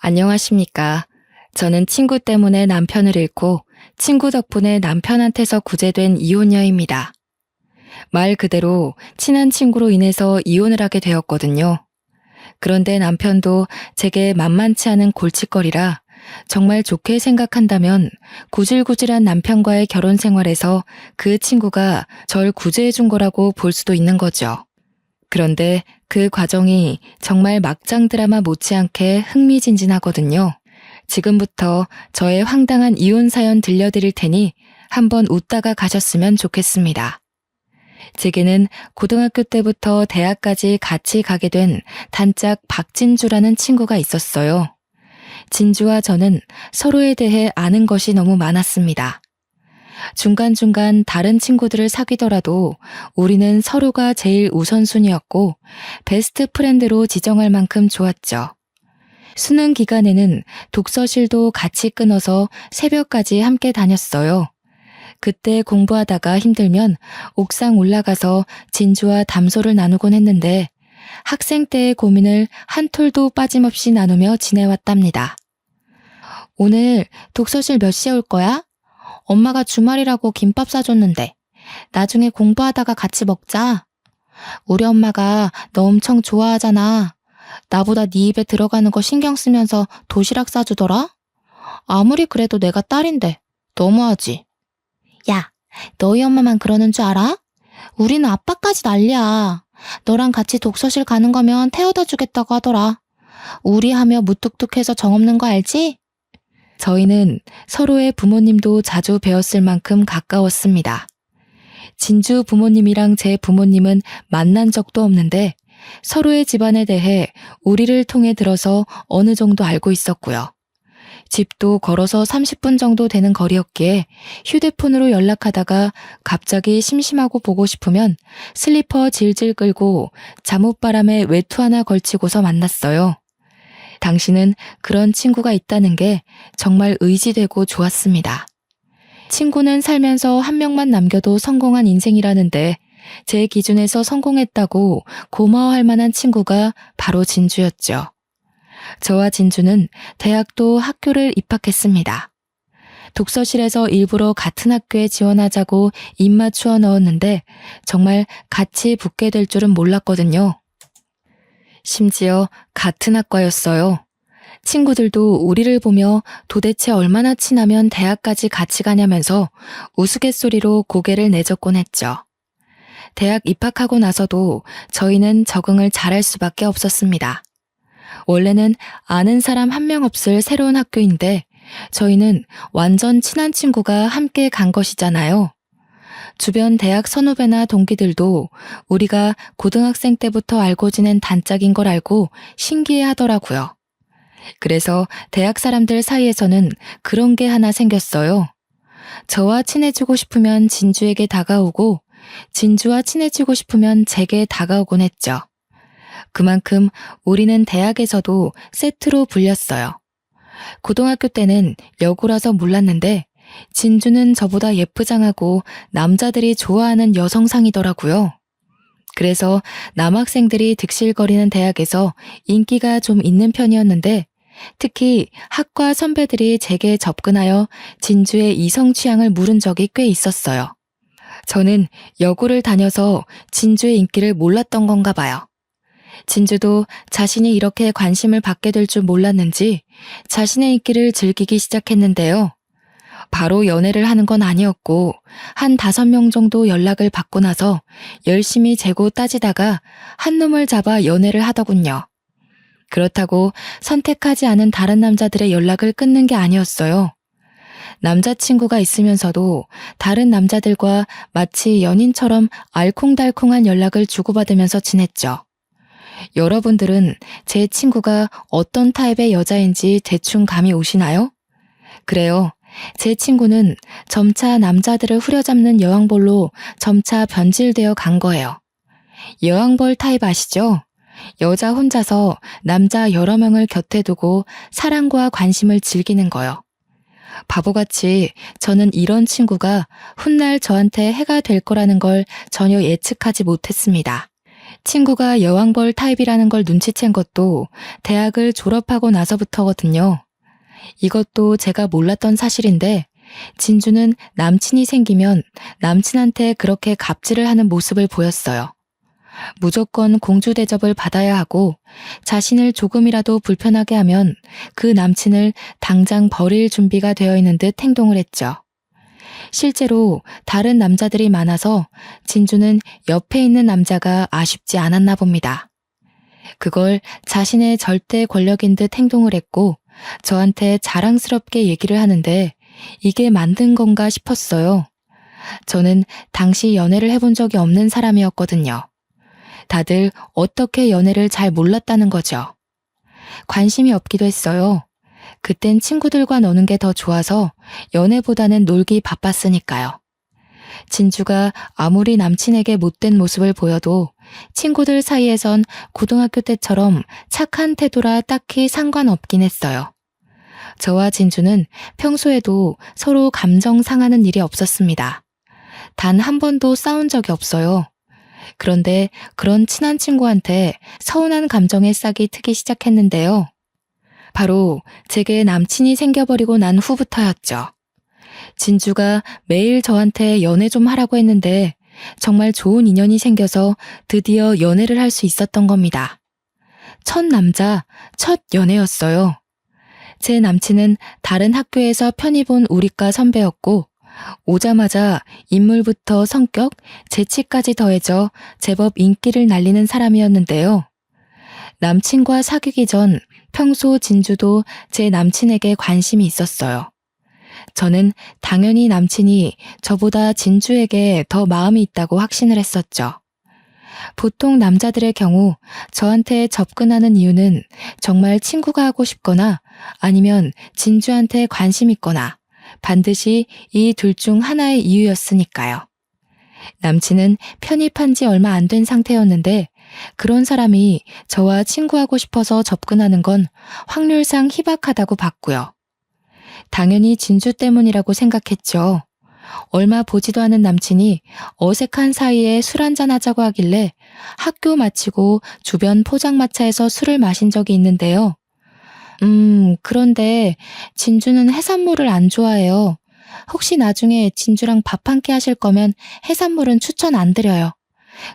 안녕하십니까. 저는 친구 때문에 남편을 잃고 친구 덕분에 남편한테서 구제된 이혼녀입니다. 말 그대로 친한 친구로 인해서 이혼을 하게 되었거든요. 그런데 남편도 제게 만만치 않은 골칫거리라 정말 좋게 생각한다면 구질구질한 남편과의 결혼 생활에서 그 친구가 절 구제해 준 거라고 볼 수도 있는 거죠. 그런데 그 과정이 정말 막장 드라마 못지않게 흥미진진하거든요. 지금부터 저의 황당한 이혼 사연 들려드릴 테니 한번 웃다가 가셨으면 좋겠습니다. 제게는 고등학교 때부터 대학까지 같이 가게 된 단짝 박진주라는 친구가 있었어요. 진주와 저는 서로에 대해 아는 것이 너무 많았습니다. 중간중간 다른 친구들을 사귀더라도 우리는 서로가 제일 우선순위였고 베스트 프렌드로 지정할 만큼 좋았죠. 수능 기간에는 독서실도 같이 끊어서 새벽까지 함께 다녔어요. 그때 공부하다가 힘들면 옥상 올라가서 진주와 담소를 나누곤 했는데 학생 때의 고민을 한 톨도 빠짐없이 나누며 지내왔답니다. 오늘 독서실 몇 시에 올 거야? 엄마가 주말이라고 김밥 사줬는데 나중에 공부하다가 같이 먹자. 우리 엄마가 너 엄청 좋아하잖아. 나보다 네 입에 들어가는 거 신경 쓰면서 도시락 싸주더라? 아무리 그래도 내가 딸인데 너무하지. 야, 너희 엄마만 그러는 줄 알아? 우리는 아빠까지 난리야. 너랑 같이 독서실 가는 거면 태워다 주겠다고 하더라. 우리 하며 무뚝뚝해서 정없는 거 알지? 저희는 서로의 부모님도 자주 뵈었을 만큼 가까웠습니다. 진주 부모님이랑 제 부모님은 만난 적도 없는데 서로의 집안에 대해 우리를 통해 들어서 어느 정도 알고 있었고요. 집도 걸어서 30분 정도 되는 거리였기에 휴대폰으로 연락하다가 갑자기 심심하고 보고 싶으면 슬리퍼 질질 끌고 잠옷바람에 외투 하나 걸치고서 만났어요. 당신은 그런 친구가 있다는 게 정말 의지되고 좋았습니다. 친구는 살면서 한 명만 남겨도 성공한 인생이라는데 제 기준에서 성공했다고 고마워할 만한 친구가 바로 진주였죠. 저와 진주는 대학도 학교를 입학했습니다. 독서실에서 일부러 같은 학교에 지원하자고 입 맞추어 넣었는데 정말 같이 붙게 될 줄은 몰랐거든요. 심지어 같은 학과였어요. 친구들도 우리를 보며 도대체 얼마나 친하면 대학까지 같이 가냐면서 우스갯소리로 고개를 내젓곤 했죠. 대학 입학하고 나서도 저희는 적응을 잘할 수밖에 없었습니다. 원래는 아는 사람 한 명 없을 새로운 학교인데 저희는 완전 친한 친구가 함께 간 것이잖아요. 주변 대학 선후배나 동기들도 우리가 고등학생 때부터 알고 지낸 단짝인 걸 알고 신기해 하더라고요. 그래서 대학 사람들 사이에서는 그런 게 하나 생겼어요. 저와 친해지고 싶으면 진주에게 다가오고 진주와 친해지고 싶으면 제게 다가오곤 했죠. 그만큼 우리는 대학에서도 세트로 불렸어요. 고등학교 때는 여고라서 몰랐는데 진주는 저보다 예쁘장하고 남자들이 좋아하는 여성상이더라고요. 그래서 남학생들이 득실거리는 대학에서 인기가 좀 있는 편이었는데 특히 학과 선배들이 제게 접근하여 진주의 이성 취향을 물은 적이 꽤 있었어요. 저는 여고를 다녀서 진주의 인기를 몰랐던 건가 봐요. 진주도 자신이 이렇게 관심을 받게 될 줄 몰랐는지 자신의 인기를 즐기기 시작했는데요. 바로 연애를 하는 건 아니었고 한 5명 정도 연락을 받고 나서 열심히 재고 따지다가 한 놈을 잡아 연애를 하더군요. 그렇다고 선택하지 않은 다른 남자들의 연락을 끊는 게 아니었어요. 남자친구가 있으면서도 다른 남자들과 마치 연인처럼 알콩달콩한 연락을 주고받으면서 지냈죠. 여러분들은 제 친구가 어떤 타입의 여자인지 대충 감이 오시나요? 그래요. 제 친구는 점차 남자들을 후려잡는 여왕벌로 점차 변질되어 간 거예요. 여왕벌 타입 아시죠? 여자 혼자서 남자 여러 명을 곁에 두고 사랑과 관심을 즐기는 거요. 바보같이 저는 이런 친구가 훗날 저한테 해가 될 거라는 걸 전혀 예측하지 못했습니다. 친구가 여왕벌 타입이라는 걸 눈치챈 것도 대학을 졸업하고 나서부터거든요. 이것도 제가 몰랐던 사실인데 진주는 남친이 생기면 남친한테 그렇게 갑질을 하는 모습을 보였어요. 무조건 공주 대접을 받아야 하고 자신을 조금이라도 불편하게 하면 그 남친을 당장 버릴 준비가 되어 있는 듯 행동을 했죠. 실제로 다른 남자들이 많아서 진주는 옆에 있는 남자가 아쉽지 않았나 봅니다. 그걸 자신의 절대 권력인 듯 행동을 했고 저한테 자랑스럽게 얘기를 하는데 이게 만든 건가 싶었어요. 저는 당시 연애를 해본 적이 없는 사람이었거든요. 다들 어떻게 연애를 잘 몰랐다는 거죠. 관심이 없기도 했어요. 그땐 친구들과 노는 게 더 좋아서 연애보다는 놀기 바빴으니까요. 진주가 아무리 남친에게 못된 모습을 보여도 친구들 사이에선 고등학교 때처럼 착한 태도라 딱히 상관없긴 했어요. 저와 진주는 평소에도 서로 감정 상하는 일이 없었습니다. 단 한 번도 싸운 적이 없어요. 그런데 그런 친한 친구한테 서운한 감정의 싹이 트기 시작했는데요. 바로 제게 남친이 생겨버리고 난 후부터였죠. 진주가 매일 저한테 연애 좀 하라고 했는데 정말 좋은 인연이 생겨서 드디어 연애를 할 수 있었던 겁니다. 첫 남자, 첫 연애였어요. 제 남친은 다른 학교에서 편히 본 우리과 선배였고 오자마자 인물부터 성격, 재치까지 더해져 제법 인기를 날리는 사람이었는데요. 남친과 사귀기 전 평소 진주도 제 남친에게 관심이 있었어요. 저는 당연히 남친이 저보다 진주에게 더 마음이 있다고 확신을 했었죠. 보통 남자들의 경우 저한테 접근하는 이유는 정말 친구가 하고 싶거나 아니면 진주한테 관심 있거나 반드시 이 둘 중 하나의 이유였으니까요. 남친은 편입한 지 얼마 안 된 상태였는데 그런 사람이 저와 친구하고 싶어서 접근하는 건 확률상 희박하다고 봤고요. 당연히 진주 때문이라고 생각했죠. 얼마 보지도 않은 남친이 어색한 사이에 술 한잔 하자고 하길래 학교 마치고 주변 포장마차에서 술을 마신 적이 있는데요. 그런데 진주는 해산물을 안 좋아해요. 혹시 나중에 진주랑 밥 한 끼 하실 거면 해산물은 추천 안 드려요.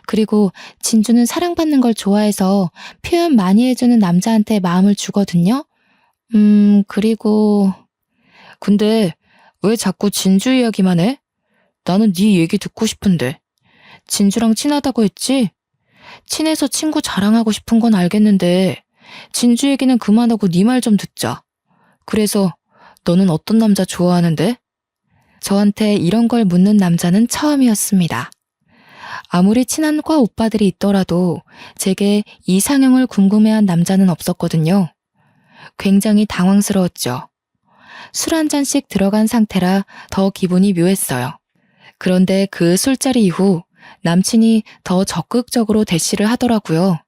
그리고 진주는 사랑받는 걸 좋아해서 표현 많이 해주는 남자한테 마음을 주거든요. 그리고... 근데 왜 자꾸 진주 이야기만 해? 나는 네 얘기 듣고 싶은데. 진주랑 친하다고 했지? 친해서 친구 자랑하고 싶은 건 알겠는데 진주 얘기는 그만하고 네 말 좀 듣자. 그래서 너는 어떤 남자 좋아하는데? 저한테 이런 걸 묻는 남자는 처음이었습니다. 아무리 친한 과 오빠들이 있더라도 제게 이상형을 궁금해한 남자는 없었거든요. 굉장히 당황스러웠죠. 술 한 잔씩 들어간 상태라 더 기분이 묘했어요. 그런데 그 술자리 이후 남친이 더 적극적으로 대시를 하더라고요.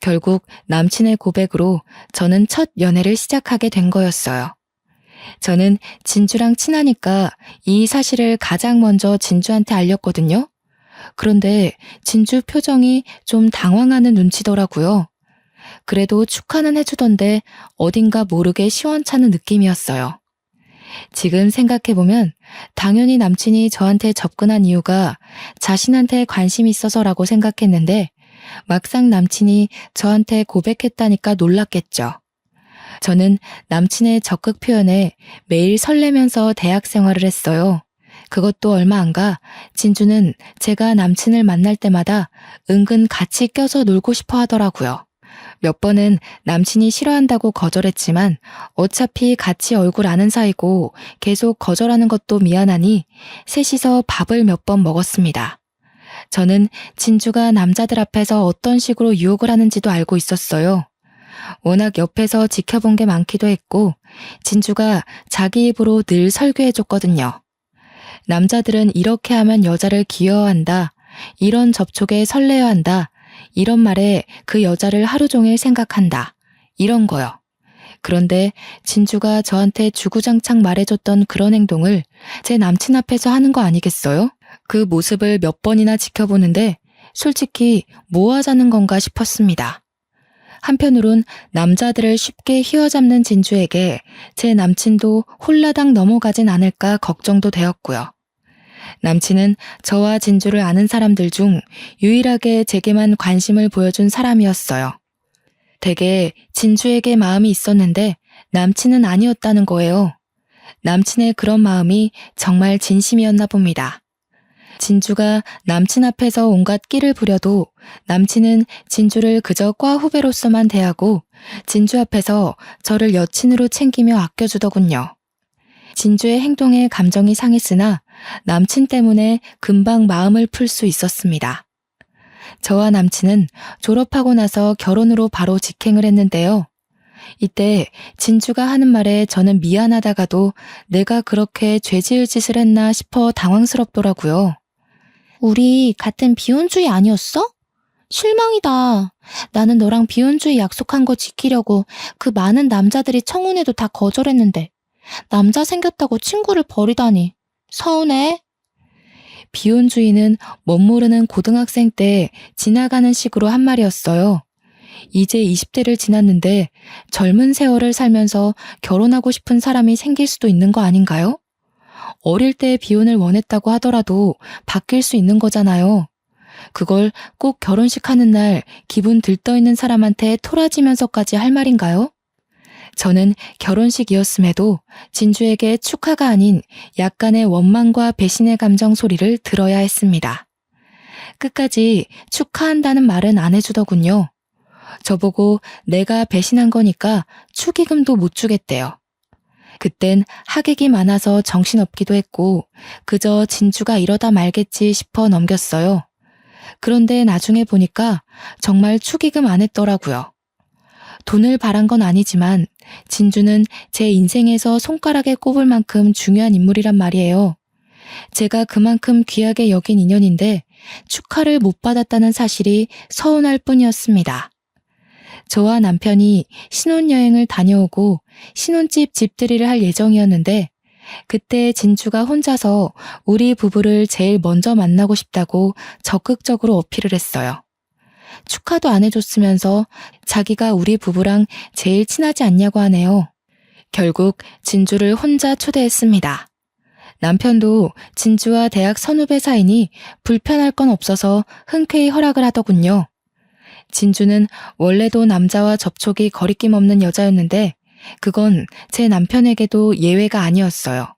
결국 남친의 고백으로 저는 첫 연애를 시작하게 된 거였어요. 저는 진주랑 친하니까 이 사실을 가장 먼저 진주한테 알렸거든요. 그런데 진주 표정이 좀 당황하는 눈치더라고요. 그래도 축하는 해주던데 어딘가 모르게 시원찮은 느낌이었어요. 지금 생각해보면 당연히 남친이 저한테 접근한 이유가 자신한테 관심이 있어서라고 생각했는데 막상 남친이 저한테 고백했다니까 놀랐겠죠. 저는 남친의 적극 표현에 매일 설레면서 대학 생활을 했어요. 그것도 얼마 안 가 진주는 제가 남친을 만날 때마다 은근 같이 껴서 놀고 싶어 하더라고요. 몇 번은 남친이 싫어한다고 거절했지만 어차피 같이 얼굴 아는 사이고 계속 거절하는 것도 미안하니 셋이서 밥을 몇 번 먹었습니다. 저는 진주가 남자들 앞에서 어떤 식으로 유혹을 하는지도 알고 있었어요. 워낙 옆에서 지켜본 게 많기도 했고 진주가 자기 입으로 늘 설교해줬거든요. 남자들은 이렇게 하면 여자를 귀여워한다. 이런 접촉에 설레어 한다. 이런 말에 그 여자를 하루 종일 생각한다. 이런 거요. 그런데 진주가 저한테 주구장창 말해줬던 그런 행동을 제 남친 앞에서 하는 거 아니겠어요? 그 모습을 몇 번이나 지켜보는데 솔직히 뭐 하자는 건가 싶었습니다. 한편으론 남자들을 쉽게 휘어잡는 진주에게 제 남친도 홀라당 넘어가진 않을까 걱정도 되었고요. 남친은 저와 진주를 아는 사람들 중 유일하게 제게만 관심을 보여준 사람이었어요. 되게 진주에게 마음이 있었는데 남친은 아니었다는 거예요. 남친의 그런 마음이 정말 진심이었나 봅니다. 진주가 남친 앞에서 온갖 끼를 부려도 남친은 진주를 그저 과 후배로서만 대하고 진주 앞에서 저를 여친으로 챙기며 아껴주더군요. 진주의 행동에 감정이 상했으나 남친 때문에 금방 마음을 풀 수 있었습니다. 저와 남친은 졸업하고 나서 결혼으로 바로 직행을 했는데요. 이때 진주가 하는 말에 저는 미안하다가도 내가 그렇게 죄지을 짓을 했나 싶어 당황스럽더라고요. 우리 같은 비혼주의 아니었어? 실망이다. 나는 너랑 비혼주의 약속한 거 지키려고 그 많은 남자들이 청혼해도 다 거절했는데 남자 생겼다고 친구를 버리다니. 서운해. 비혼주의는 멋모르는 고등학생 때 지나가는 식으로 한 말이었어요. 이제 20대를 지났는데 젊은 세월을 살면서 결혼하고 싶은 사람이 생길 수도 있는 거 아닌가요? 어릴 때 비혼을 원했다고 하더라도 바뀔 수 있는 거잖아요. 그걸 꼭 결혼식 하는 날 기분 들떠있는 사람한테 토라지면서까지 할 말인가요? 저는 결혼식이었음에도 진주에게 축하가 아닌 약간의 원망과 배신의 감정 소리를 들어야 했습니다. 끝까지 축하한다는 말은 안 해주더군요. 저보고 내가 배신한 거니까 축의금도 못 주겠대요. 그땐 하객이 많아서 정신없기도 했고 그저 진주가 이러다 말겠지 싶어 넘겼어요. 그런데 나중에 보니까 정말 축의금 안 했더라고요. 돈을 바란 건 아니지만 진주는 제 인생에서 손가락에 꼽을 만큼 중요한 인물이란 말이에요. 제가 그만큼 귀하게 여긴 인연인데 축하를 못 받았다는 사실이 서운할 뿐이었습니다. 저와 남편이 신혼여행을 다녀오고 신혼집 집들이를 할 예정이었는데 그때 진주가 혼자서 우리 부부를 제일 먼저 만나고 싶다고 적극적으로 어필을 했어요. 축하도 안 해줬으면서 자기가 우리 부부랑 제일 친하지 않냐고 하네요. 결국 진주를 혼자 초대했습니다. 남편도 진주와 대학 선후배 사이니 불편할 건 없어서 흔쾌히 허락을 하더군요. 진주는 원래도 남자와 접촉이 거리낌 없는 여자였는데 그건 제 남편에게도 예외가 아니었어요.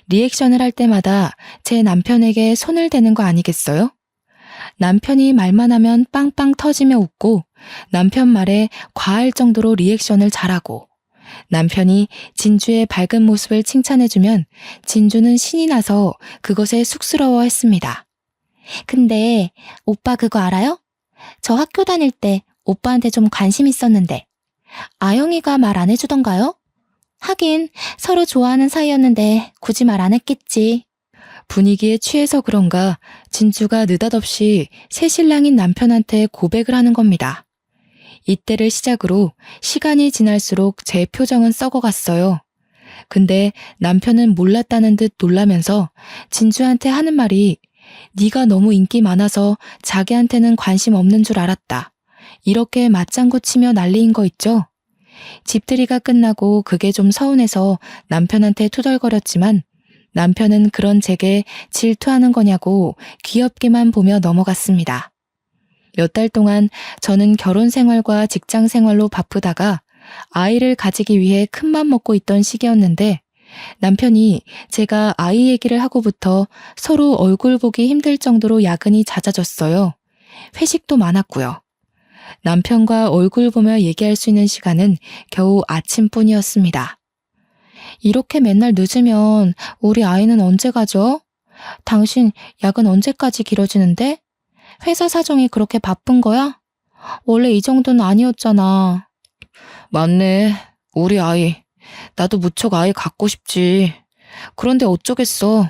리액션을 할 때마다 제 남편에게 손을 대는 거 아니겠어요? 남편이 말만 하면 빵빵 터지며 웃고 남편 말에 과할 정도로 리액션을 잘하고 남편이 진주의 밝은 모습을 칭찬해주면 진주는 신이 나서 그것에 쑥스러워했습니다. 근데 오빠 그거 알아요? 저 학교 다닐 때 오빠한테 좀 관심 있었는데 아영이가 말 안 해주던가요? 하긴 서로 좋아하는 사이였는데 굳이 말 안 했겠지. 분위기에 취해서 그런가 진주가 느닷없이 새신랑인 남편한테 고백을 하는 겁니다. 이때를 시작으로 시간이 지날수록 제 표정은 썩어갔어요. 근데 남편은 몰랐다는 듯 놀라면서 진주한테 하는 말이 네가 너무 인기 많아서 자기한테는 관심 없는 줄 알았다. 이렇게 맞장구 치며 난리인 거 있죠? 집들이가 끝나고 그게 좀 서운해서 남편한테 투덜거렸지만 남편은 그런 제게 질투하는 거냐고 귀엽게만 보며 넘어갔습니다. 몇 달 동안 저는 결혼 생활과 직장 생활로 바쁘다가 아이를 가지기 위해 큰맘 먹고 있던 시기였는데 남편이 제가 아이 얘기를 하고부터 서로 얼굴 보기 힘들 정도로 야근이 잦아졌어요. 회식도 많았고요. 남편과 얼굴 보며 얘기할 수 있는 시간은 겨우 아침뿐이었습니다. 이렇게 맨날 늦으면 우리 아이는 언제 가죠? 당신 야근 언제까지 길어지는데? 회사 사정이 그렇게 바쁜 거야? 원래 이 정도는 아니었잖아. 맞네. 우리 아이. 나도 무척 아이 갖고 싶지. 그런데 어쩌겠어.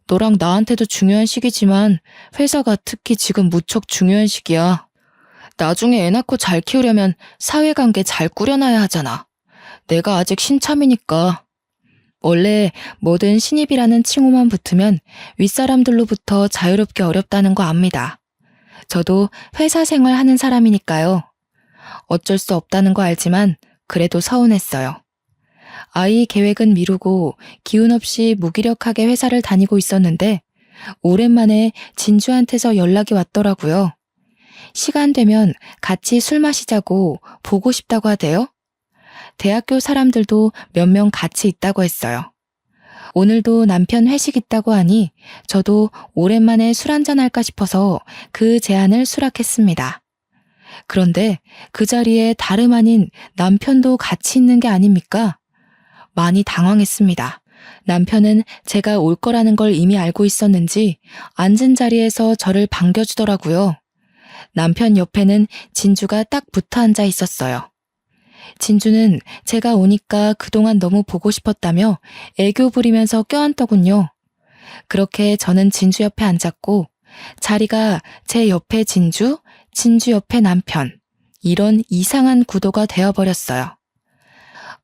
너랑 나한테도 중요한 시기지만 회사가 특히 지금 무척 중요한 시기야. 나중에 애 낳고 잘 키우려면 사회관계 잘 꾸려놔야 하잖아. 내가 아직 신참이니까. 원래 뭐든 신입이라는 칭호만 붙으면 윗사람들로부터 자유롭게 어렵다는 거 압니다. 저도 회사 생활 하는 사람이니까요. 어쩔 수 없다는 거 알지만 그래도 서운했어요. 아이 계획은 미루고 기운 없이 무기력하게 회사를 다니고 있었는데 오랜만에 진주한테서 연락이 왔더라고요. 시간 되면 같이 술 마시자고 보고 싶다고 하대요. 대학교 사람들도 몇 명 같이 있다고 했어요. 오늘도 남편 회식 있다고 하니 저도 오랜만에 술 한잔 할까 싶어서 그 제안을 수락했습니다. 그런데 그 자리에 다름 아닌 남편도 같이 있는 게 아닙니까? 많이 당황했습니다. 남편은 제가 올 거라는 걸 이미 알고 있었는지 앉은 자리에서 저를 반겨주더라고요. 남편 옆에는 진주가 딱 붙어 앉아 있었어요. 진주는 제가 오니까 그동안 너무 보고 싶었다며 애교 부리면서 껴안더군요. 그렇게 저는 진주 옆에 앉았고 자리가 제 옆에 진주, 진주 옆에 남편, 이런 이상한 구도가 되어버렸어요.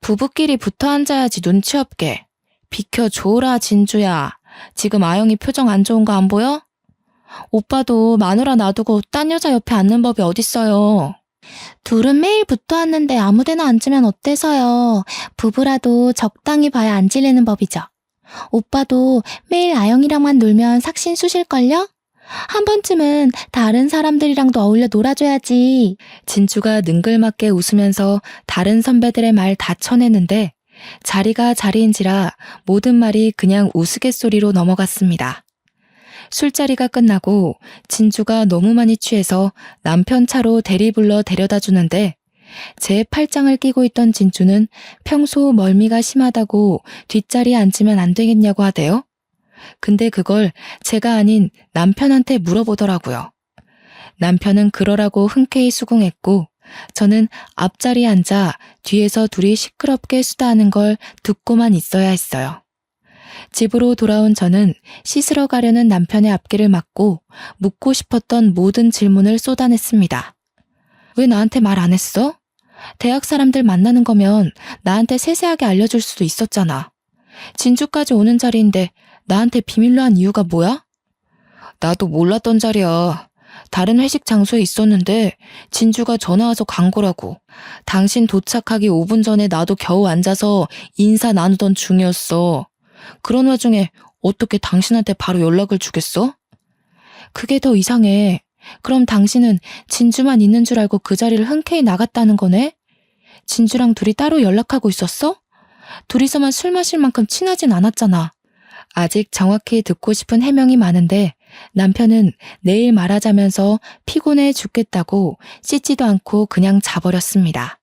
부부끼리 붙어 앉아야지 눈치 없게. 비켜줘라 진주야. 지금 아영이 표정 안 좋은 거 안 보여? 오빠도 마누라 놔두고 딴 여자 옆에 앉는 법이 어딨어요. 둘은 매일 붙어 앉는데 아무데나 앉으면 어때서요? 부부라도 적당히 봐야 안 질리는 법이죠. 오빠도 매일 아영이랑만 놀면 삭신 쑤실걸요? 한 번쯤은 다른 사람들이랑도 어울려 놀아줘야지. 진주가 능글맞게 웃으면서 다른 선배들의 말 다 쳐내는데 자리가 자리인지라 모든 말이 그냥 우스갯소리로 넘어갔습니다. 술자리가 끝나고 진주가 너무 많이 취해서 남편 차로 대리 불러 데려다 주는데 제 팔짱을 끼고 있던 진주는 평소 멀미가 심하다고 뒷자리에 앉으면 안 되겠냐고 하대요. 근데 그걸 제가 아닌 남편한테 물어보더라고요. 남편은 그러라고 흔쾌히 수긍했고 저는 앞자리에 앉아 뒤에서 둘이 시끄럽게 수다하는 걸 듣고만 있어야 했어요. 집으로 돌아온 저는 씻으러 가려는 남편의 앞길을 막고 묻고 싶었던 모든 질문을 쏟아냈습니다. 왜 나한테 말 안 했어? 대학 사람들 만나는 거면 나한테 세세하게 알려줄 수도 있었잖아. 진주까지 오는 자리인데 나한테 비밀로 한 이유가 뭐야? 나도 몰랐던 자리야. 다른 회식 장소에 있었는데 진주가 전화 와서 간 거라고. 당신 도착하기 5분 전에 나도 겨우 앉아서 인사 나누던 중이었어. 그런 와중에 어떻게 당신한테 바로 연락을 주겠어? 그게 더 이상해. 그럼 당신은 진주만 있는 줄 알고 그 자리를 흔쾌히 나갔다는 거네? 진주랑 둘이 따로 연락하고 있었어? 둘이서만 술 마실 만큼 친하진 않았잖아. 아직 정확히 듣고 싶은 해명이 많은데 남편은 내일 말하자면서 피곤해 죽겠다고 씻지도 않고 그냥 자버렸습니다.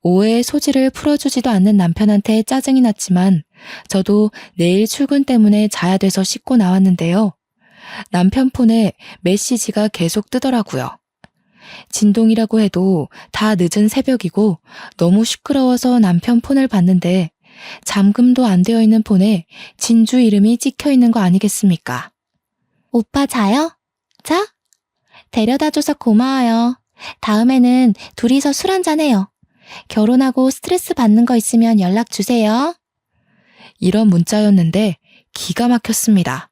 오해의 소지를 풀어주지도 않는 남편한테 짜증이 났지만 저도 내일 출근 때문에 자야 돼서 씻고 나왔는데요. 남편 폰에 메시지가 계속 뜨더라고요. 진동이라고 해도 다 늦은 새벽이고 너무 시끄러워서 남편 폰을 봤는데 잠금도 안 되어 있는 폰에 진주 이름이 찍혀 있는 거 아니겠습니까? 오빠 자요? 자? 데려다줘서 고마워요. 다음에는 둘이서 술 한잔해요. 결혼하고 스트레스 받는 거 있으면 연락 주세요. 이런 문자였는데 기가 막혔습니다.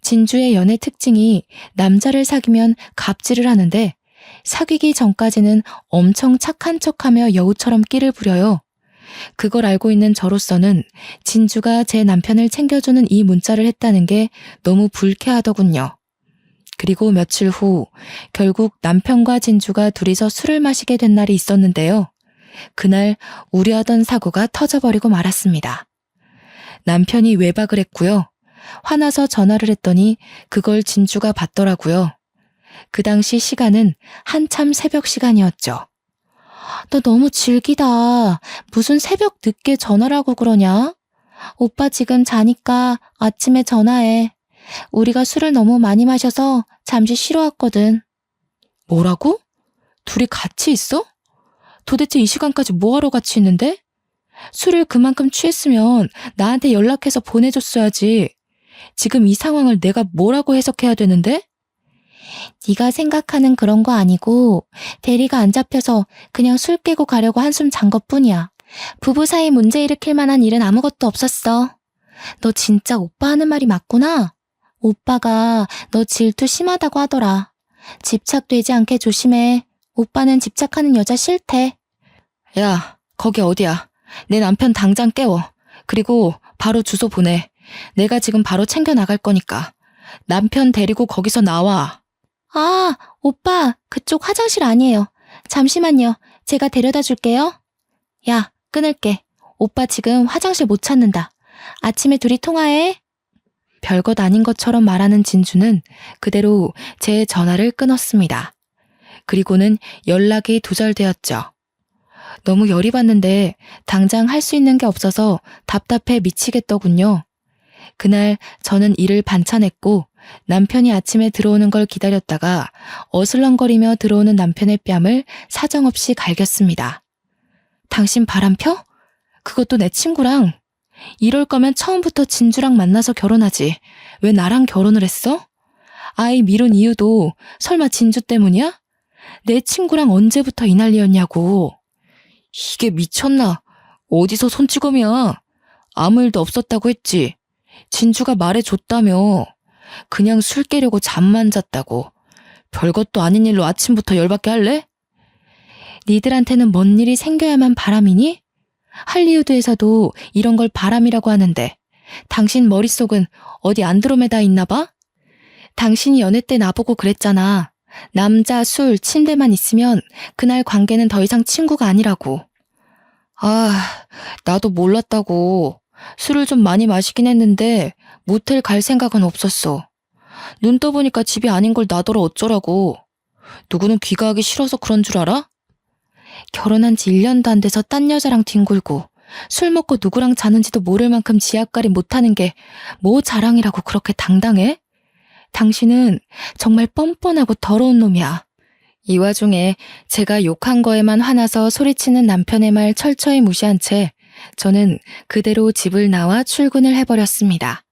진주의 연애 특징이 남자를 사귀면 갑질을 하는데 사귀기 전까지는 엄청 착한 척하며 여우처럼 끼를 부려요. 그걸 알고 있는 저로서는 진주가 제 남편을 챙겨주는 이 문자를 했다는 게 너무 불쾌하더군요. 그리고 며칠 후 결국 남편과 진주가 둘이서 술을 마시게 된 날이 있었는데요. 그날 우려하던 사고가 터져버리고 말았습니다. 남편이 외박을 했고요. 화나서 전화를 했더니 그걸 진주가 받더라고요. 그 당시 시간은 한참 새벽 시간이었죠. 너 너무 질기다. 무슨 새벽 늦게 전화를 하고 그러냐? 오빠 지금 자니까 아침에 전화해. 우리가 술을 너무 많이 마셔서 잠시 쉬러 왔거든. 뭐라고? 둘이 같이 있어? 도대체 이 시간까지 뭐하러 같이 있는데? 술을 그만큼 취했으면 나한테 연락해서 보내줬어야지. 지금 이 상황을 내가 뭐라고 해석해야 되는데? 네가 생각하는 그런 거 아니고 대리가 안 잡혀서 그냥 술 깨고 가려고 한숨 잔 것뿐이야. 부부 사이 문제 일으킬 만한 일은 아무것도 없었어. 너 진짜 오빠 하는 말이 맞구나? 오빠가 너 질투 심하다고 하더라. 집착되지 않게 조심해. 오빠는 집착하는 여자 싫대. 야, 거기 어디야? 내 남편 당장 깨워. 그리고 바로 주소 보내. 내가 지금 바로 챙겨 나갈 거니까. 남편 데리고 거기서 나와. 아, 오빠, 그쪽 화장실 아니에요. 잠시만요. 제가 데려다 줄게요. 야, 끊을게. 오빠 지금 화장실 못 찾는다. 아침에 둘이 통화해. 별것 아닌 것처럼 말하는 진주는 그대로 제 전화를 끊었습니다. 그리고는 연락이 두절되었죠. 너무 열이 받는데 당장 할 수 있는 게 없어서 답답해 미치겠더군요. 그날 저는 일을 반찬했고 남편이 아침에 들어오는 걸 기다렸다가 어슬렁거리며 들어오는 남편의 뺨을 사정없이 갈겼습니다. 당신 바람 펴? 그것도 내 친구랑. 이럴 거면 처음부터 진주랑 만나서 결혼하지. 왜 나랑 결혼을 했어? 아이 미룬 이유도 설마 진주 때문이야? 내 친구랑 언제부터 이 난리였냐고. 이게 미쳤나? 어디서 손찌검이야? 아무 일도 없었다고 했지. 진주가 말해줬다며. 그냥 술 깨려고 잠만 잤다고. 별것도 아닌 일로 아침부터 열받게 할래? 니들한테는 뭔 일이 생겨야만 바람이니? 할리우드에서도 이런 걸 바람이라고 하는데 당신 머릿속은 어디 안드로메다 있나 봐? 당신이 연애 때 나보고 그랬잖아. 남자, 술, 침대만 있으면 그날 관계는 더 이상 친구가 아니라고. 아, 나도 몰랐다고. 술을 좀 많이 마시긴 했는데 모텔 갈 생각은 없었어. 눈 떠보니까 집이 아닌 걸 나더러 어쩌라고. 누구는 귀가하기 싫어서 그런 줄 알아? 결혼한 지 1년도 안 돼서 딴 여자랑 뒹굴고 술 먹고 누구랑 자는지도 모를 만큼 지압가리 못하는 게 뭐 자랑이라고 그렇게 당당해? 당신은 정말 뻔뻔하고 더러운 놈이야. 이 와중에 제가 욕한 거에만 화나서 소리치는 남편의 말 철저히 무시한 채 저는 그대로 집을 나와 출근을 해버렸습니다.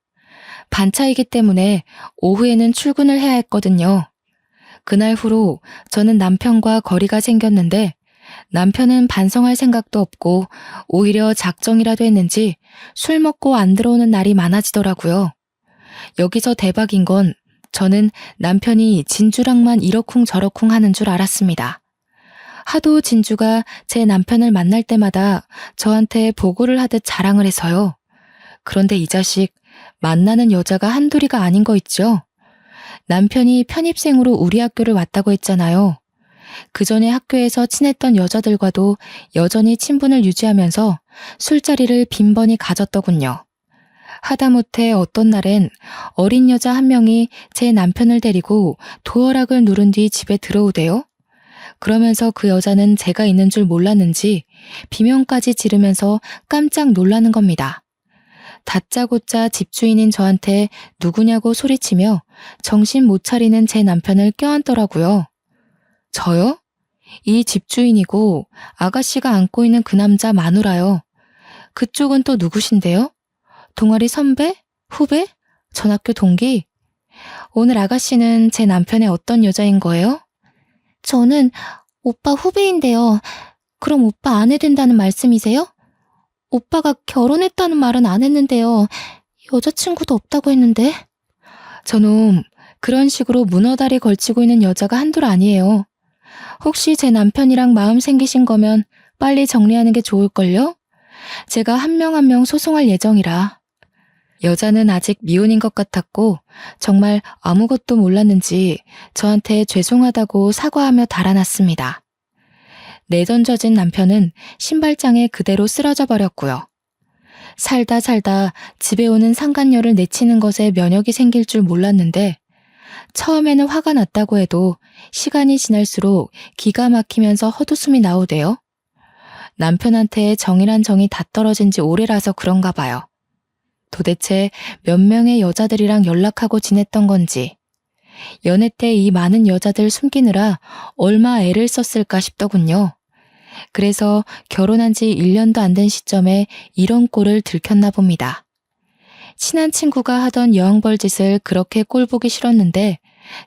반차이기 때문에 오후에는 출근을 해야 했거든요. 그날 후로 저는 남편과 거리가 생겼는데 남편은 반성할 생각도 없고 오히려 작정이라도 했는지 술 먹고 안 들어오는 날이 많아지더라고요. 여기서 대박인 건 저는 남편이 진주랑만 이러쿵저러쿵 하는 줄 알았습니다. 하도 진주가 제 남편을 만날 때마다 저한테 보고를 하듯 자랑을 해서요. 그런데 이 자식 만나는 여자가 한둘이가 아닌 거 있죠? 남편이 편입생으로 우리 학교를 왔다고 했잖아요. 그 전에 학교에서 친했던 여자들과도 여전히 친분을 유지하면서 술자리를 빈번히 가졌더군요. 하다못해 어떤 날엔 어린 여자 한 명이 제 남편을 데리고 도어락을 누른 뒤 집에 들어오대요. 그러면서 그 여자는 제가 있는 줄 몰랐는지 비명까지 지르면서 깜짝 놀라는 겁니다. 다짜고짜 집주인인 저한테 누구냐고 소리치며 정신 못 차리는 제 남편을 껴안더라고요. 저요? 이 집주인이고 아가씨가 안고 있는 그 남자 마누라요. 그쪽은 또 누구신데요? 동아리 선배? 후배? 전학교 동기? 오늘 아가씨는 제 남편의 어떤 여자인 거예요? 저는 오빠 후배인데요. 그럼 오빠 아내 된다는 말씀이세요? 오빠가 결혼했다는 말은 안 했는데요. 여자친구도 없다고 했는데. 저놈, 그런 식으로 문어다리 걸치고 있는 여자가 한둘 아니에요. 혹시 제 남편이랑 마음 생기신 거면 빨리 정리하는 게 좋을걸요? 제가 한 명 한 명 소송할 예정이라. 여자는 아직 미혼인 것 같았고 정말 아무것도 몰랐는지 저한테 죄송하다고 사과하며 달아났습니다. 내던져진 남편은 신발장에 그대로 쓰러져 버렸고요. 살다 집에 오는 상간녀를 내치는 것에 면역이 생길 줄 몰랐는데 처음에는 화가 났다고 해도 시간이 지날수록 기가 막히면서 헛웃음이 나오대요. 남편한테 정이란 정이 다 떨어진 지 오래라서 그런가 봐요. 도대체 몇 명의 여자들이랑 연락하고 지냈던 건지, 연애 때 이 많은 여자들 숨기느라 얼마 애를 썼을까 싶더군요. 그래서 결혼한 지 1년도 안 된 시점에 이런 꼴을 들켰나 봅니다. 친한 친구가 하던 여왕벌짓을 그렇게 꼴보기 싫었는데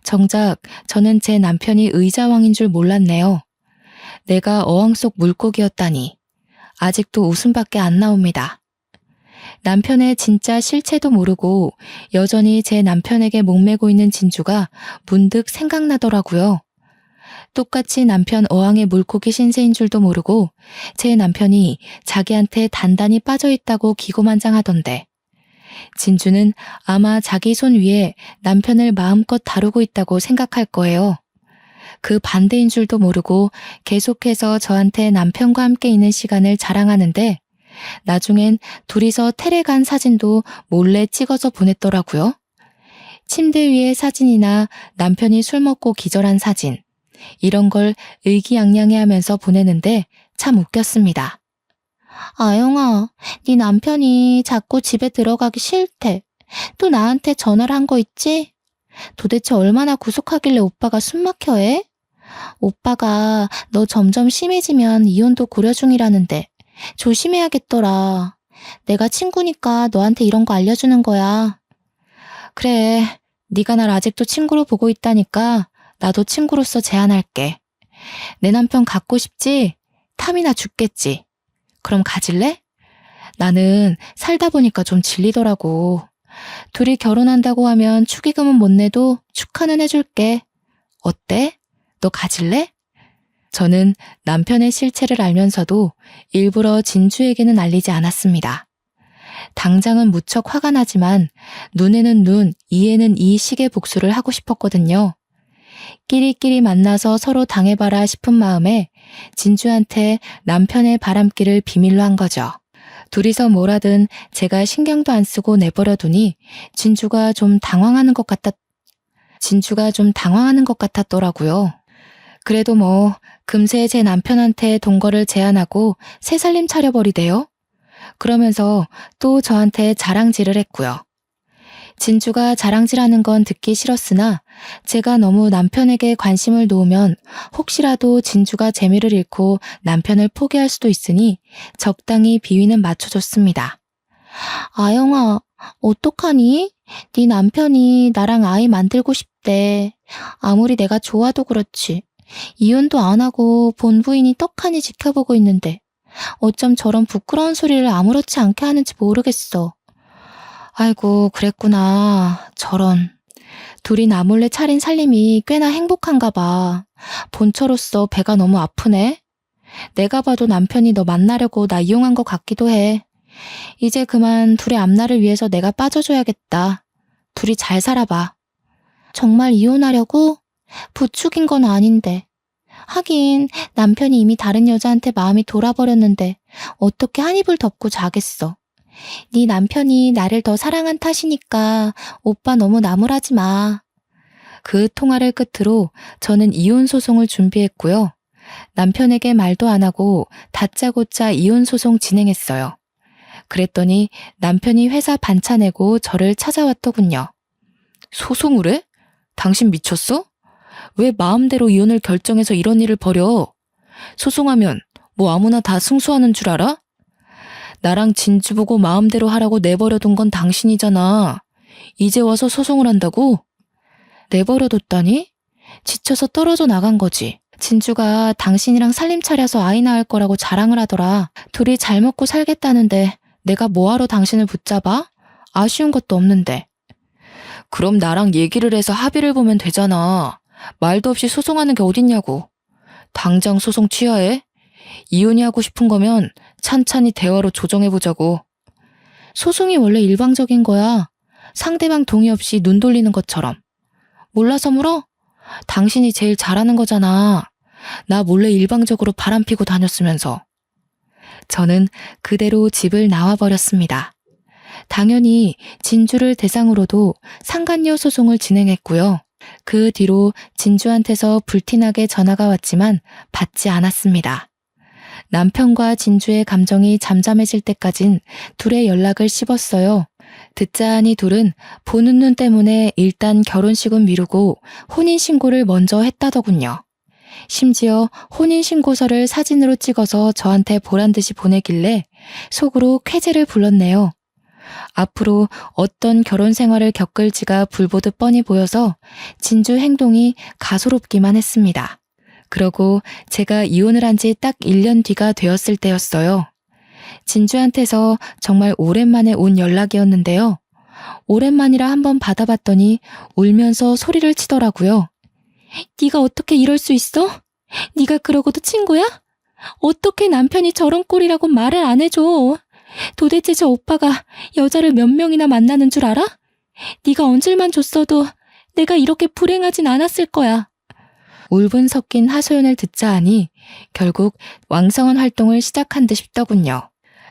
정작 저는 제 남편이 의자왕인 줄 몰랐네요. 내가 어항 속 물고기였다니. 아직도 웃음밖에 안 나옵니다. 남편의 진짜 실체도 모르고 여전히 제 남편에게 목매고 있는 진주가 문득 생각나더라고요. 똑같이 남편 어항의 물고기 신세인 줄도 모르고 제 남편이 자기한테 단단히 빠져있다고 기고만장하던데 진주는 아마 자기 손 위에 남편을 마음껏 다루고 있다고 생각할 거예요. 그 반대인 줄도 모르고 계속해서 저한테 남편과 함께 있는 시간을 자랑하는데 나중엔 둘이서 테레 간 사진도 몰래 찍어서 보냈더라고요. 침대 위의 사진이나 남편이 술 먹고 기절한 사진 이런 걸 의기양양해하면서 보내는데 참 웃겼습니다. 아영아, 네 남편이 자꾸 집에 들어가기 싫대. 또 나한테 전화를 한 거 있지? 도대체 얼마나 구속하길래 오빠가 숨막혀해? 오빠가 너 점점 심해지면 이혼도 고려 중이라는데 조심해야겠더라. 내가 친구니까 너한테 이런 거 알려주는 거야. 그래, 네가 날 아직도 친구로 보고 있다니까 나도 친구로서 제안할게. 내 남편 갖고 싶지? 탐이나 죽겠지. 그럼 가질래? 나는 살다 보니까 좀 질리더라고. 둘이 결혼한다고 하면 축의금은 못 내도 축하는 해줄게. 어때? 너 가질래? 저는 남편의 실체를 알면서도 일부러 진주에게는 알리지 않았습니다. 당장은 무척 화가 나지만 눈에는 눈, 이에는 이 식의 복수를 하고 싶었거든요. 끼리끼리 만나서 서로 당해봐라 싶은 마음에 진주한테 남편의 바람길을 비밀로 한 거죠. 둘이서 뭘 하든 제가 신경도 안 쓰고 내버려 두니 진주가 좀 당황하는 것 같았더라고요. 그래도 뭐 금세 제 남편한테 동거를 제안하고 새 살림 차려버리대요. 그러면서 또 저한테 자랑질을 했고요. 진주가 자랑질하는 건 듣기 싫었으나 제가 너무 남편에게 관심을 놓으면 혹시라도 진주가 재미를 잃고 남편을 포기할 수도 있으니 적당히 비위는 맞춰줬습니다. 아영아, 어떡하니? 네 남편이 나랑 아이 만들고 싶대. 아무리 내가 좋아도 그렇지. 이혼도 안 하고 본부인이 떡하니 지켜보고 있는데 어쩜 저런 부끄러운 소리를 아무렇지 않게 하는지 모르겠어. 아이고, 그랬구나. 저런. 둘이 나 몰래 차린 살림이 꽤나 행복한가 봐. 본처로서 배가 너무 아프네. 내가 봐도 남편이 너 만나려고 나 이용한 것 같기도 해. 이제 그만 둘의 앞날을 위해서 내가 빠져줘야겠다. 둘이 잘 살아봐. 정말 이혼하려고? 부축인 건 아닌데. 하긴 남편이 이미 다른 여자한테 마음이 돌아버렸는데 어떻게 한 입을 덮고 자겠어. 네 남편이 나를 더 사랑한 탓이니까 오빠 너무 나무라지 마. 그 통화를 끝으로 저는 이혼 소송을 준비했고요. 남편에게 말도 안 하고 다짜고짜 이혼 소송 진행했어요. 그랬더니 남편이 회사 반차 내고 저를 찾아왔더군요. 소송을 해? 당신 미쳤어? 왜 마음대로 이혼을 결정해서 이런 일을 벌여? 소송하면 뭐 아무나 다 승소하는 줄 알아? 나랑 진주 보고 마음대로 하라고 내버려둔 건 당신이잖아. 이제 와서 소송을 한다고? 내버려뒀다니? 지쳐서 떨어져 나간 거지. 진주가 당신이랑 살림 차려서 아이 낳을 거라고 자랑을 하더라. 둘이 잘 먹고 살겠다는데 내가 뭐하러 당신을 붙잡아? 아쉬운 것도 없는데. 그럼 나랑 얘기를 해서 합의를 보면 되잖아. 말도 없이 소송하는 게 어딨냐고. 당장 소송 취하해. 이혼이 하고 싶은 거면 찬찬히 대화로 조정해보자고. 소송이 원래 일방적인 거야. 상대방 동의 없이 눈 돌리는 것처럼. 몰라서 물어? 당신이 제일 잘하는 거잖아. 나 몰래 일방적으로 바람피고 다녔으면서. 저는 그대로 집을 나와버렸습니다. 당연히 진주를 대상으로도 상간녀 소송을 진행했고요. 그 뒤로 진주한테서 불티나게 전화가 왔지만 받지 않았습니다. 남편과 진주의 감정이 잠잠해질 때까진 둘의 연락을 씹었어요. 듣자하니 둘은 보는 눈 때문에 일단 결혼식은 미루고 혼인신고를 먼저 했다더군요. 심지어 혼인신고서를 사진으로 찍어서 저한테 보란 듯이 보내길래 속으로 쾌재를 불렀네요. 앞으로 어떤 결혼 생활을 겪을지가 불보듯 뻔히 보여서 진주 행동이 가소롭기만 했습니다. 그러고 제가 이혼을 한 지 딱 1년 뒤가 되었을 때였어요. 진주한테서 정말 오랜만에 온 연락이었는데요. 오랜만이라 한번 받아봤더니 울면서 소리를 치더라고요. 네가 어떻게 이럴 수 있어? 네가 그러고도 친구야? 어떻게 남편이 저런 꼴이라고 말을 안 해줘? 도대체 저 오빠가 여자를 몇 명이나 만나는 줄 알아? 네가 언질만 줬어도 내가 이렇게 불행하진 않았을 거야. 울분 섞인 하소연을 듣자 하니 결국 왕성한 활동을 시작한 듯 싶더군요.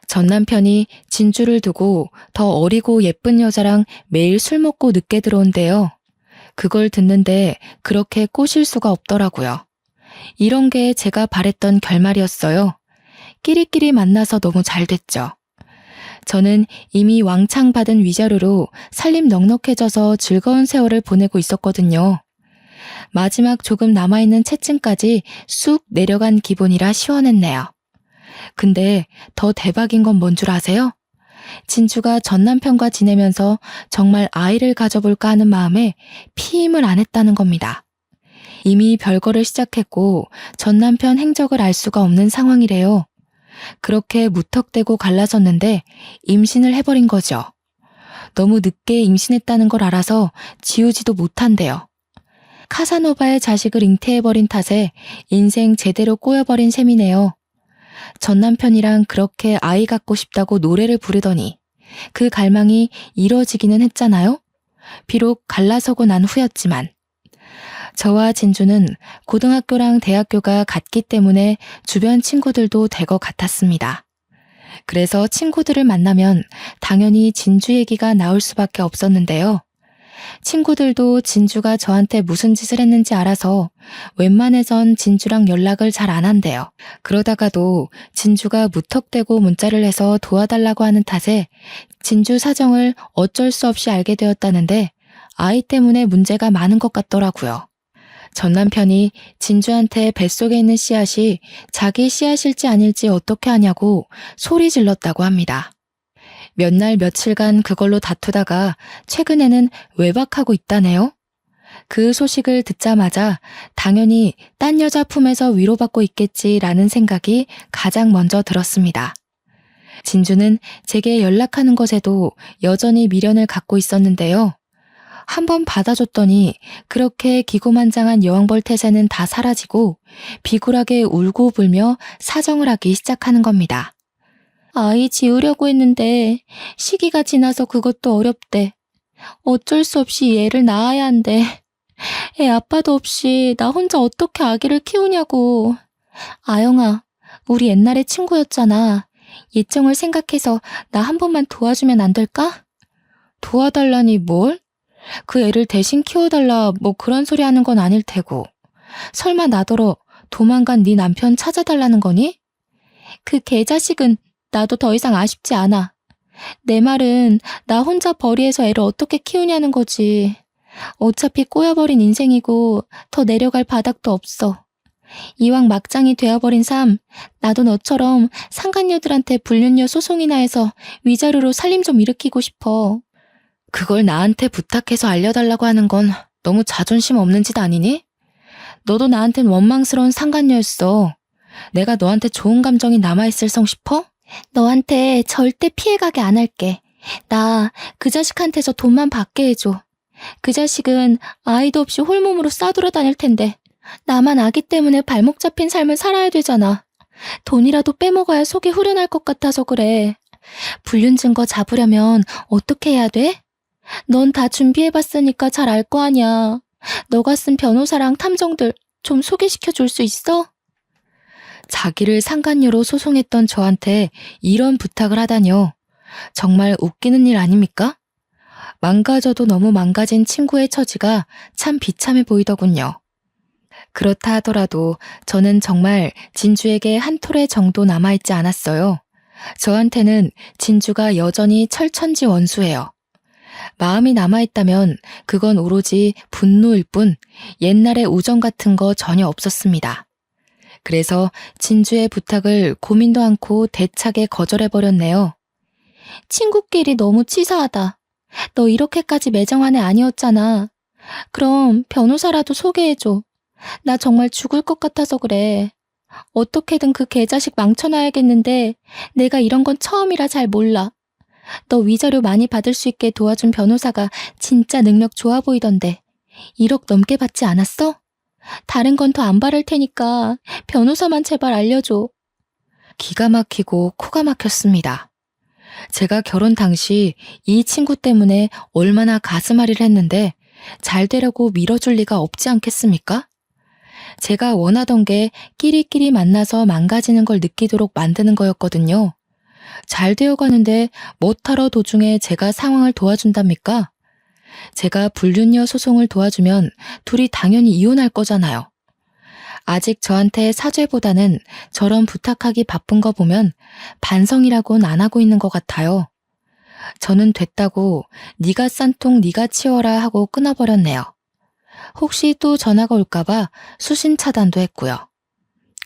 전 남편이 진주를 두고 더 어리고 예쁜 여자랑 매일 술 먹고 늦게 들어온대요. 그걸 듣는데 그렇게 꼬실 수가 없더라고요. 이런 게 제가 바랬던 결말이었어요. 끼리끼리 만나서 너무 잘 됐죠. 저는 이미 왕창 받은 위자료로 살림 넉넉해져서 즐거운 세월을 보내고 있었거든요. 마지막 조금 남아있는 채증까지 쑥 내려간 기분이라 시원했네요. 근데 더 대박인 건 뭔 줄 아세요? 진주가 전 남편과 지내면서 정말 아이를 가져볼까 하는 마음에 피임을 안 했다는 겁니다. 이미 별거를 시작했고 전 남편 행적을 알 수가 없는 상황이래요. 그렇게 무턱대고 갈라섰는데 임신을 해버린 거죠. 너무 늦게 임신했다는 걸 알아서 지우지도 못한대요. 카사노바의 자식을 잉태해버린 탓에 인생 제대로 꼬여버린 셈이네요. 전 남편이랑 그렇게 아이 갖고 싶다고 노래를 부르더니 그 갈망이 이뤄지기는 했잖아요. 비록 갈라서고 난 후였지만. 저와 진주는 고등학교랑 대학교가 같기 때문에 주변 친구들도 될 것 같았습니다. 그래서 친구들을 만나면 당연히 진주 얘기가 나올 수밖에 없었는데요. 친구들도 진주가 저한테 무슨 짓을 했는지 알아서 웬만해선 진주랑 연락을 잘 안 한대요. 그러다가도 진주가 무턱대고 문자를 해서 도와달라고 하는 탓에 진주 사정을 어쩔 수 없이 알게 되었다는데 아이 때문에 문제가 많은 것 같더라고요. 전 남편이 진주한테 뱃속에 있는 씨앗이 자기 씨앗일지 아닐지 어떻게 하냐고 소리 질렀다고 합니다. 몇 날 며칠간 그걸로 다투다가 최근에는 외박하고 있다네요. 그 소식을 듣자마자 당연히 딴 여자 품에서 위로받고 있겠지라는 생각이 가장 먼저 들었습니다. 진주는 제게 연락하는 것에도 여전히 미련을 갖고 있었는데요. 한번 받아줬더니 그렇게 기고만장한 여왕벌 태세는 다 사라지고 비굴하게 울고 불며 사정을 하기 시작하는 겁니다. 아이 지으려고 했는데 시기가 지나서 그것도 어렵대. 어쩔 수 없이 얘를 낳아야 한대. 애 아빠도 없이 나 혼자 어떻게 아기를 키우냐고. 아영아, 우리 옛날에 친구였잖아. 예정을 생각해서 나 한 번만 도와주면 안 될까? 도와달라니 뭘? 그 애를 대신 키워달라 뭐 그런 소리 하는 건 아닐 테고. 설마 나더러 도망간 네 남편 찾아달라는 거니? 그 개자식은 나도 더 이상 아쉽지 않아. 내 말은 나 혼자 벌이에서 애를 어떻게 키우냐는 거지. 어차피 꼬여버린 인생이고 더 내려갈 바닥도 없어. 이왕 막장이 되어버린 삶, 나도 너처럼 상간녀들한테 불륜녀 소송이나 해서 위자료로 살림 좀 일으키고 싶어. 그걸 나한테 부탁해서 알려달라고 하는 건 너무 자존심 없는 짓 아니니? 너도 나한텐 원망스러운 상간녀였어. 내가 너한테 좋은 감정이 남아있을 성 싶어? 너한테 절대 피해가게 안 할게. 나 그 자식한테서 돈만 받게 해줘. 그 자식은 아이도 없이 홀몸으로 싸돌아다닐 텐데 나만 아기 때문에 발목 잡힌 삶을 살아야 되잖아. 돈이라도 빼먹어야 속이 후련할 것 같아서 그래. 불륜 증거 잡으려면 어떻게 해야 돼? 넌 다 준비해봤으니까 잘 알 거 아니야. 너가 쓴 변호사랑 탐정들 좀 소개시켜 줄 수 있어? 자기를 상간녀로 소송했던 저한테 이런 부탁을 하다뇨. 정말 웃기는 일 아닙니까? 망가져도 너무 망가진 친구의 처지가 참 비참해 보이더군요. 그렇다 하더라도 저는 정말 진주에게 한 톨의 정도 남아있지 않았어요. 저한테는 진주가 여전히 철천지 원수예요. 마음이 남아있다면 그건 오로지 분노일 뿐 옛날의 우정 같은 거 전혀 없었습니다. 그래서 진주의 부탁을 고민도 않고 대차게 거절해버렸네요. 친구끼리 너무 치사하다. 너 이렇게까지 매정한 애 아니었잖아. 그럼 변호사라도 소개해줘. 나 정말 죽을 것 같아서 그래. 어떻게든 그 개자식 망쳐놔야겠는데 내가 이런 건 처음이라 잘 몰라. 너 위자료 많이 받을 수 있게 도와준 변호사가 진짜 능력 좋아 보이던데 1억 넘게 받지 않았어? 다른 건 더 안 바랄 테니까 변호사만 제발 알려줘. 기가 막히고 코가 막혔습니다. 제가 결혼 당시 이 친구 때문에 얼마나 가슴앓이를 했는데 잘 되려고 밀어줄 리가 없지 않겠습니까? 제가 원하던 게 끼리끼리 만나서 망가지는 걸 느끼도록 만드는 거였거든요. 잘 되어가는데 못하러 도중에 제가 상황을 도와준답니까? 제가 불륜녀 소송을 도와주면 둘이 당연히 이혼할 거잖아요. 아직 저한테 사죄보다는 저런 부탁하기 바쁜 거 보면 반성이라고는 안 하고 있는 것 같아요. 저는 됐다고 네가 싼 통 네가 치워라 하고 끊어버렸네요. 혹시 또 전화가 올까봐 수신 차단도 했고요.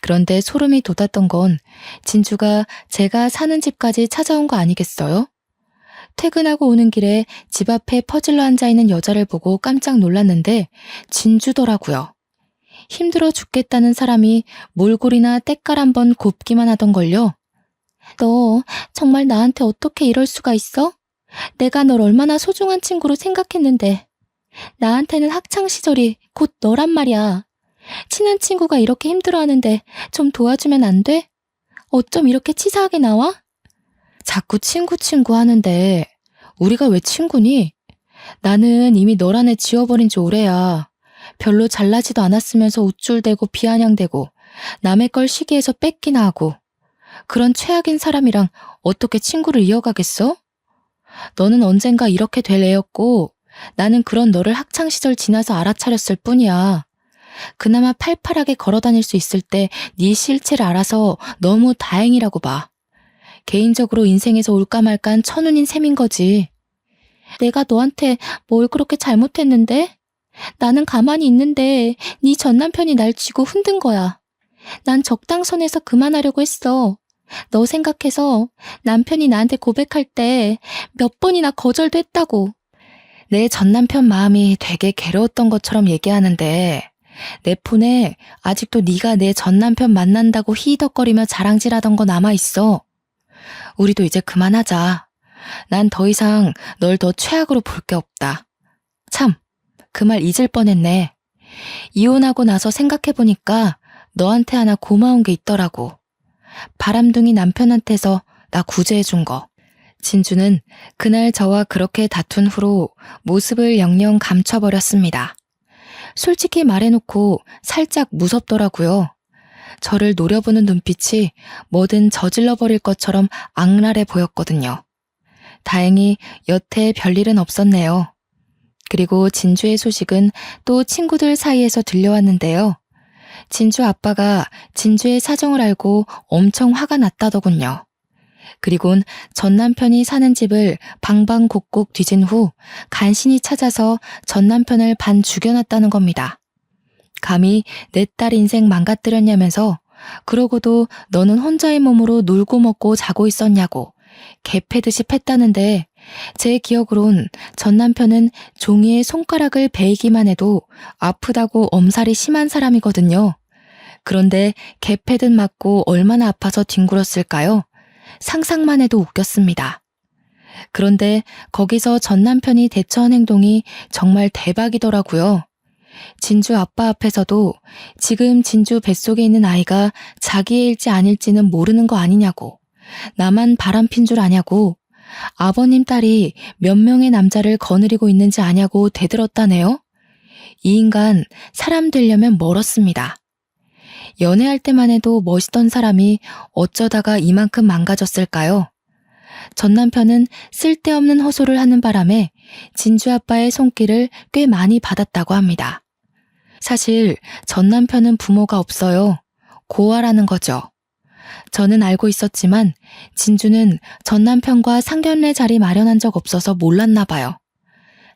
그런데 소름이 돋았던 건 진주가 제가 사는 집까지 찾아온 거 아니겠어요? 퇴근하고 오는 길에 집 앞에 퍼질러 앉아있는 여자를 보고 깜짝 놀랐는데 진주더라고요. 힘들어 죽겠다는 사람이 몰골이나 때깔 한번 곱기만 하던걸요. 너 정말 나한테 어떻게 이럴 수가 있어? 내가 널 얼마나 소중한 친구로 생각했는데. 나한테는 학창시절이 곧 너란 말이야. 친한 친구가 이렇게 힘들어하는데 좀 도와주면 안 돼? 어쩜 이렇게 치사하게 나와? 자꾸 친구 하는데 우리가 왜 친구니? 나는 이미 너란 애 지워버린 지 오래야. 별로 잘나지도 않았으면서 우쭐대고 비아냥대고 남의 걸 시기해서 뺏기나 하고 그런 최악인 사람이랑 어떻게 친구를 이어가겠어? 너는 언젠가 이렇게 될 애였고 나는 그런 너를 학창시절 지나서 알아차렸을 뿐이야. 그나마 팔팔하게 걸어다닐 수 있을 때 네 실체를 알아서 너무 다행이라고 봐. 개인적으로 인생에서 올까 말까한 천운인 셈인 거지. 내가 너한테 뭘 그렇게 잘못했는데? 나는 가만히 있는데 네 전남편이 날 쥐고 흔든 거야. 난 적당선에서 그만하려고 했어. 너 생각해서 남편이 나한테 고백할 때 몇 번이나 거절도 했다고. 내 전남편 마음이 되게 괴로웠던 것처럼 얘기하는데 내 폰에 아직도 네가 내 전남편 만난다고 히덕거리며 자랑질하던 거 남아있어. 우리도 이제 그만하자. 난 더 이상 널 더 최악으로 볼 게 없다. 참, 그 말 잊을 뻔했네. 이혼하고 나서 생각해보니까 너한테 하나 고마운 게 있더라고. 바람둥이 남편한테서 나 구제해준 거. 진주는 그날 저와 그렇게 다툰 후로 모습을 영영 감춰버렸습니다. 솔직히 말해놓고 살짝 무섭더라고요. 저를 노려보는 눈빛이 뭐든 저질러버릴 것처럼 악랄해 보였거든요. 다행히 여태 별일은 없었네요. 그리고 진주의 소식은 또 친구들 사이에서 들려왔는데요. 진주 아빠가 진주의 사정을 알고 엄청 화가 났다더군요. 그리곤 전 남편이 사는 집을 방방곡곡 뒤진 후 간신히 찾아서 전 남편을 반 죽여놨다는 겁니다. 감히 내 딸 인생 망가뜨렸냐면서 그러고도 너는 혼자의 몸으로 놀고 먹고 자고 있었냐고 개패듯이 팼다는데 제 기억으론 전 남편은 종이에 손가락을 베이기만 해도 아프다고 엄살이 심한 사람이거든요. 그런데 개패듯 맞고 얼마나 아파서 뒹굴었을까요? 상상만 해도 웃겼습니다. 그런데 거기서 전 남편이 대처한 행동이 정말 대박이더라고요. 진주 아빠 앞에서도 지금 진주 뱃속에 있는 아이가 자기일지 아닐지는 모르는 거 아니냐고, 나만 바람핀 줄 아냐고, 아버님 딸이 몇 명의 남자를 거느리고 있는지 아냐고 대들었다네요. 이 인간 사람 되려면 멀었습니다. 연애할 때만 해도 멋있던 사람이 어쩌다가 이만큼 망가졌을까요? 전 남편은 쓸데없는 호소를 하는 바람에 진주 아빠의 손길을 꽤 많이 받았다고 합니다. 사실 전 남편은 부모가 없어요. 고아라는 거죠. 저는 알고 있었지만 진주는 전 남편과 상견례 자리 마련한 적 없어서 몰랐나 봐요.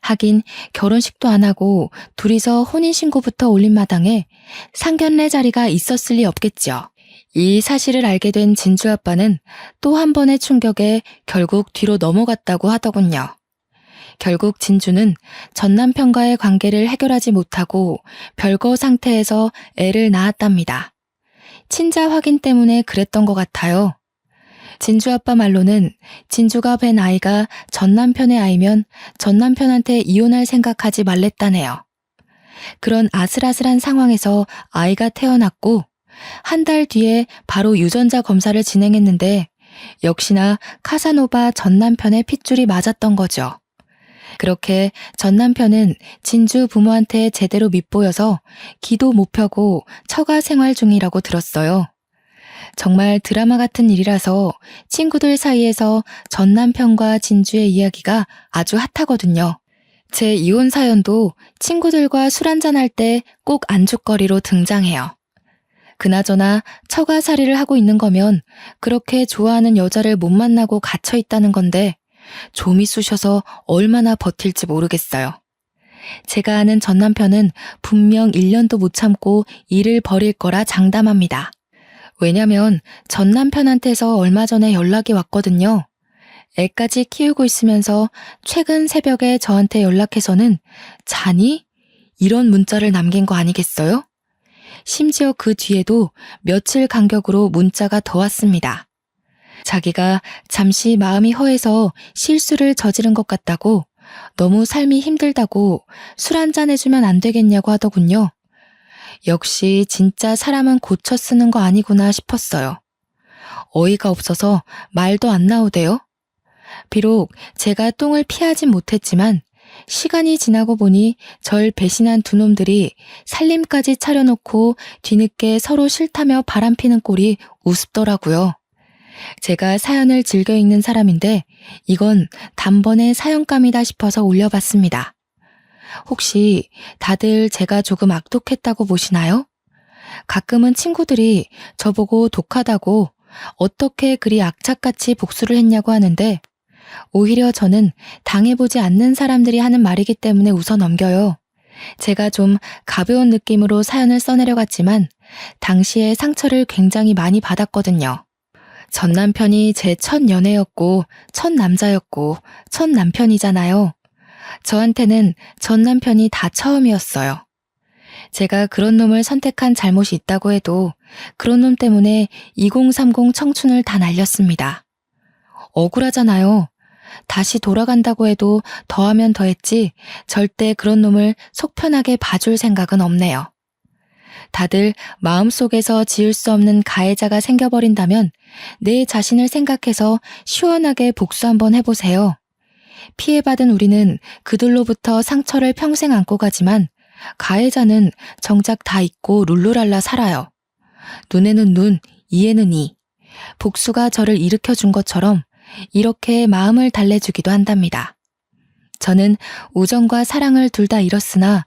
하긴 결혼식도 안 하고 둘이서 혼인신고부터 올린 마당에 상견례 자리가 있었을 리 없겠죠. 이 사실을 알게 된 진주 아빠는 또 한 번의 충격에 결국 뒤로 넘어갔다고 하더군요. 결국 진주는 전 남편과의 관계를 해결하지 못하고 별거 상태에서 애를 낳았답니다. 친자 확인 때문에 그랬던 것 같아요. 진주 아빠 말로는 진주가 뵌 아이가 전 남편의 아이면 전 남편한테 이혼할 생각하지 말랬다네요. 그런 아슬아슬한 상황에서 아이가 태어났고 한 달 뒤에 바로 유전자 검사를 진행했는데 역시나 카사노바 전 남편의 핏줄이 맞았던 거죠. 그렇게 전 남편은 진주 부모한테 제대로 밉보여서 기도 못 펴고 처가 생활 중이라고 들었어요. 정말 드라마 같은 일이라서 친구들 사이에서 전 남편과 진주의 이야기가 아주 핫하거든요. 제 이혼 사연도 친구들과 술 한잔할 때 꼭 안주거리로 등장해요. 그나저나 처가살이를 하고 있는 거면 그렇게 좋아하는 여자를 못 만나고 갇혀 있다는 건데 좀이 쑤셔서 얼마나 버틸지 모르겠어요. 제가 아는 전 남편은 분명 1년도 못 참고 일을 벌일 거라 장담합니다. 왜냐면 전 남편한테서 얼마 전에 연락이 왔거든요. 애까지 키우고 있으면서 최근 새벽에 저한테 연락해서는 자니? 이런 문자를 남긴 거 아니겠어요? 심지어 그 뒤에도 며칠 간격으로 문자가 더 왔습니다. 자기가 잠시 마음이 허해서 실수를 저지른 것 같다고, 너무 삶이 힘들다고 술 한잔 해주면 안 되겠냐고 하더군요. 역시 진짜 사람은 고쳐 쓰는 거 아니구나 싶었어요. 어이가 없어서 말도 안 나오대요. 비록 제가 똥을 피하진 못했지만 시간이 지나고 보니 절 배신한 두 놈들이 살림까지 차려놓고 뒤늦게 서로 싫다며 바람피는 꼴이 우습더라고요. 제가 사연을 즐겨 읽는 사람인데 이건 단번에 사연감이다 싶어서 올려봤습니다. 혹시 다들 제가 조금 악독했다고 보시나요? 가끔은 친구들이 저보고 독하다고 어떻게 그리 악착같이 복수를 했냐고 하는데 오히려 저는 당해보지 않는 사람들이 하는 말이기 때문에 웃어 넘겨요. 제가 좀 가벼운 느낌으로 사연을 써내려갔지만 당시에 상처를 굉장히 많이 받았거든요. 전 남편이 제 첫 연애였고 첫 남자였고 첫 남편이잖아요. 저한테는 전 남편이 다 처음이었어요. 제가 그런 놈을 선택한 잘못이 있다고 해도 그런 놈 때문에 2030 청춘을 다 날렸습니다. 억울하잖아요. 다시 돌아간다고 해도 더하면 더했지 절대 그런 놈을 속 편하게 봐줄 생각은 없네요. 다들 마음속에서 지울 수 없는 가해자가 생겨버린다면 내 자신을 생각해서 시원하게 복수 한번 해보세요. 피해받은 우리는 그들로부터 상처를 평생 안고 가지만 가해자는 정작 다 잊고 룰루랄라 살아요. 눈에는 눈, 이에는 이. 복수가 저를 일으켜준 것처럼 이렇게 마음을 달래주기도 한답니다. 저는 우정과 사랑을 둘 다 잃었으나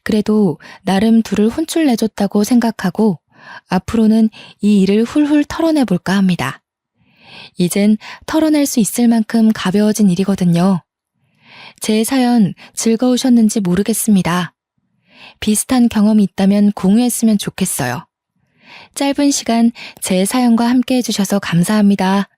그래도 나름 둘을 혼쭐 내줬다고 생각하고 앞으로는 이 일을 훌훌 털어내볼까 합니다. 이젠 털어낼 수 있을 만큼 가벼워진 일이거든요. 제 사연 즐거우셨는지 모르겠습니다. 비슷한 경험이 있다면 공유했으면 좋겠어요. 짧은 시간 제 사연과 함께 해주셔서 감사합니다.